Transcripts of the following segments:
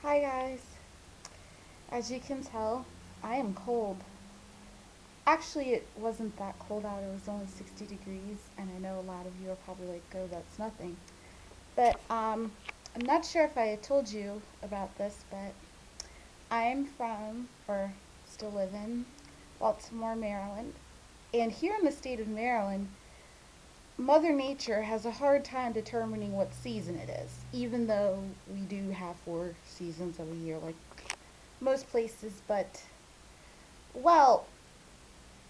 Hi guys. As you can tell, I am cold. Actually, it wasn't that cold out. It was only 60 degrees, and I know a lot of you are probably like, "Oh, that's nothing." But I'm not sure if I had told you about this, but I'm from, or still live in, Baltimore, Maryland. And here in the state of Maryland, Mother Nature has a hard time determining what season it is, even though we do have 4 seasons of a year like most places. But, well,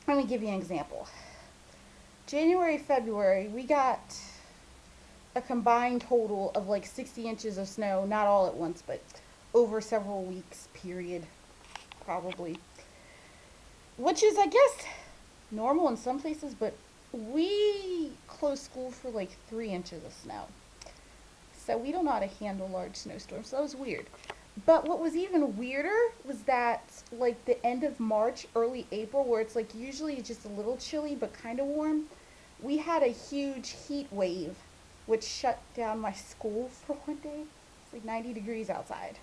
let me give you an example. January, February, we got a combined total of like 60 inches of snow, not all at once, but over several weeks period, probably. Which is, I guess, normal in some places, but we closed school for like 3 inches of snow. So we don't know how to handle large snowstorms. So that was weird. But what was even weirder was that like the end of March, early April, where it's like usually just a little chilly but kind of warm, we had a huge heat wave, which shut down my school for one day. It's like 90 degrees outside.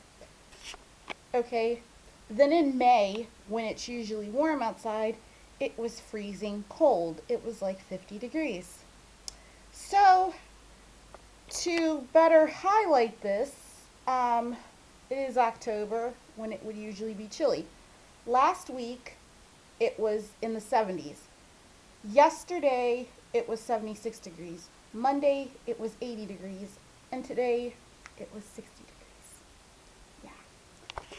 Okay. Then in May, when it's usually warm outside, it was freezing cold. It was like 50 degrees. So to better highlight this, it is October when it would usually be chilly. Last week, it was in the 70s. Yesterday, it was 76 degrees. Monday, it was 80 degrees. And today, it was 60 degrees. Yeah.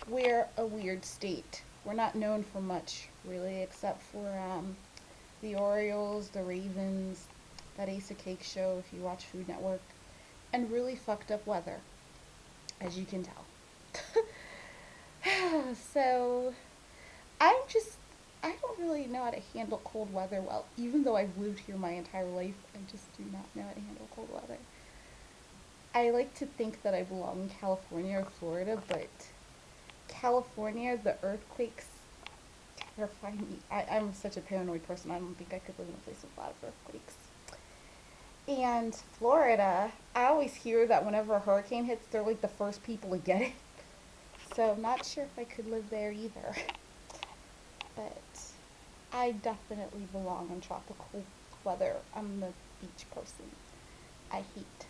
We're a weird state. We're not known for much, really, except for the Orioles, the Ravens, that Ace of Cake show if you watch Food Network, and really fucked up weather, as you can tell. So, I'm just, I don't really know how to handle cold weather well. Even though I've lived here my entire life, I just do not know how to handle cold weather. I like to think that I belong in California or Florida, but California, the earthquakes terrify me. I'm such a paranoid person. I don't think I could live in a place with a lot of earthquakes. And Florida, I always hear that whenever a hurricane hits, they're like the first people to get it. So I'm not sure if I could live there either. But I definitely belong in tropical weather. I'm a beach person. I hate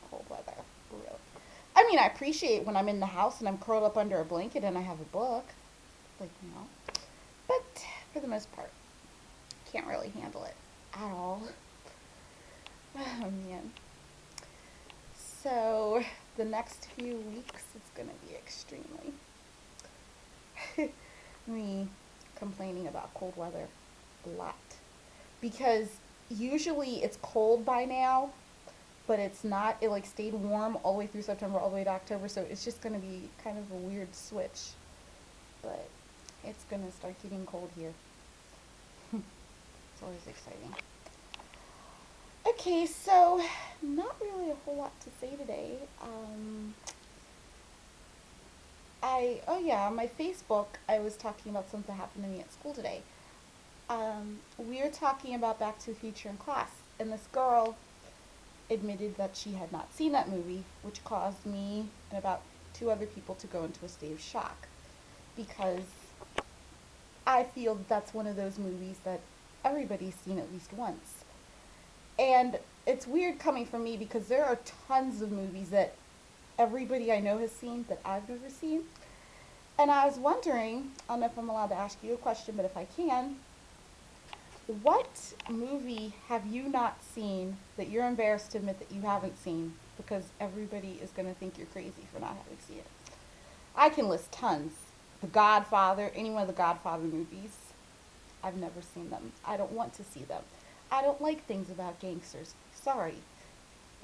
cold weather. Really. I mean, I appreciate when I'm in the house and I'm curled up under a blanket and I have a book. Like, you know. But for the most part, can't really handle it at all. Oh, man. So, the next few weeks, it's going to be extremely me complaining about cold weather a lot. Because usually it's cold by now, but it's not. It like stayed warm all the way through September, all the way to October, so it's just going to be kind of a weird switch. But it's going to start getting cold here. It's always exciting. Okay, so not really a whole lot to say today. Oh yeah, on my Facebook, I was talking about something that happened to me at school today. We were talking about Back to the Future in class, and this girl admitted that she had not seen that movie, which caused me and about 2 other people to go into a state of shock because I feel that's one of those movies that everybody's seen at least once. And it's weird coming from me because there are tons of movies that everybody I know has seen that I've never seen. And I was wondering, I don't know if I'm allowed to ask you a question, but if I can, what movie have you not seen that you're embarrassed to admit that you haven't seen because everybody is going to think you're crazy for not having seen it? I can list tons. The Godfather, any one of the Godfather movies. I've never seen them. I don't want to see them. I don't like things about gangsters. Sorry,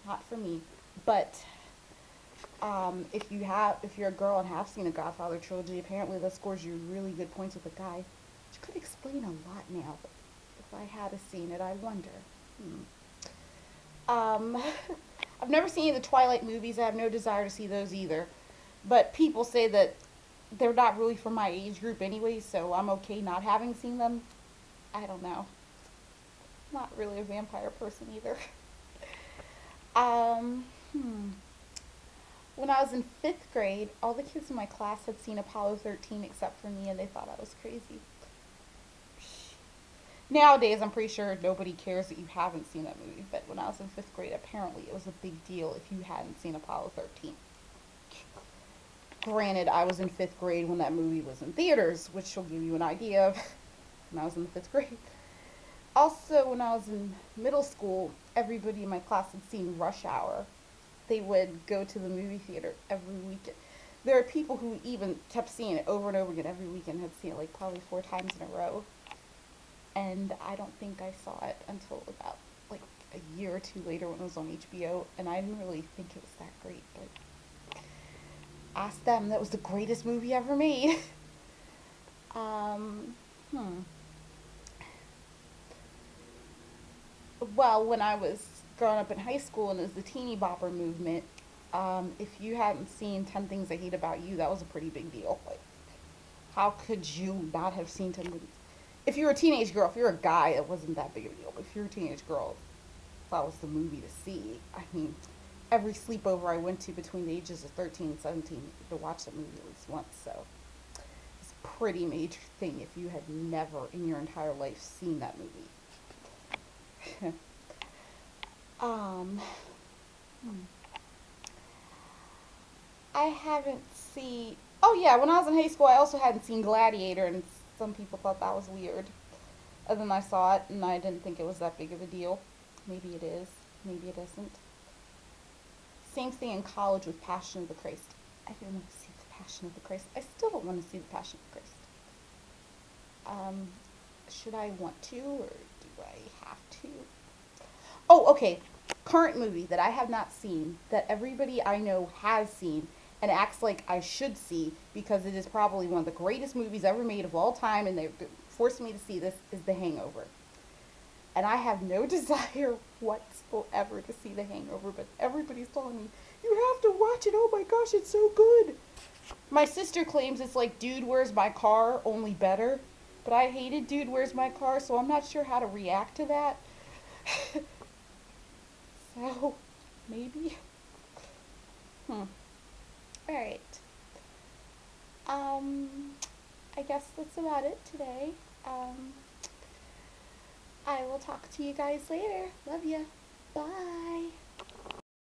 not for me. But if you're a girl and have seen a Godfather trilogy, apparently that scores you really good points with a guy, which could explain a lot now. But if I had seen it, I wonder. I've never seen the Twilight movies. I have no desire to see those either. But people say that they're not really for my age group anyway, so I'm okay not having seen them. I don't know. Not really a vampire person either. Um, hmm. When I was in fifth grade, all the kids in my class had seen Apollo 13 except for me, and they thought I was crazy. Nowadays, I'm pretty sure nobody cares that you haven't seen that movie, but when I was in fifth grade, apparently it was a big deal if you hadn't seen Apollo 13. Granted, I was in fifth grade when that movie was in theaters, which will give you an idea of when I was in the fifth grade. Also, when I was in middle school, everybody in my class had seen Rush Hour. They would go to the movie theater every weekend. There are people who even kept seeing it over and over again every weekend, had seen it like probably 4 times in a row. And I don't think I saw it until about like a year or two later when it was on HBO, and I didn't really think it was that great, but ask them, that was the greatest movie ever made. um, hmm. Well, when I was growing up in high school and it was the teeny bopper movement, if you hadn't seen 10 Things I Hate About You, that was a pretty big deal. Like, how could you not have seen 10 Things? If you were a teenage girl, if you're a guy, it wasn't that big of a deal. But if you're a teenage girl, that was the movie to see. I mean, every sleepover I went to between the ages of 13 and 17 to watch that movie at least once. So it's a pretty major thing if you had never in your entire life seen that movie. um, hmm. I haven't seen. Oh yeah, when I was in high school, I also hadn't seen Gladiator, and some people thought that was weird. And then I saw it, and I didn't think it was that big of a deal. Maybe it is. Maybe it isn't. Same thing in college with Passion of the Christ. I didn't want to see the Passion of the Christ. I still don't want to see the Passion of the Christ. Um, should I want to, or do I have to? Oh, okay. Current movie that I have not seen that everybody I know has seen and acts like I should see because it is probably one of the greatest movies ever made of all time, and they forced me to see this, is The Hangover. And I have no desire whatsoever to see The Hangover, but everybody's telling me, you have to watch it. Oh my gosh, it's so good. My sister claims it's like Dude, Where's My Car, only better. But I hated Dude, Where's My Car, so I'm not sure how to react to that. So, maybe. Alright. Um, I guess that's about it today. Um, I will talk to you guys later. Love ya. Bye.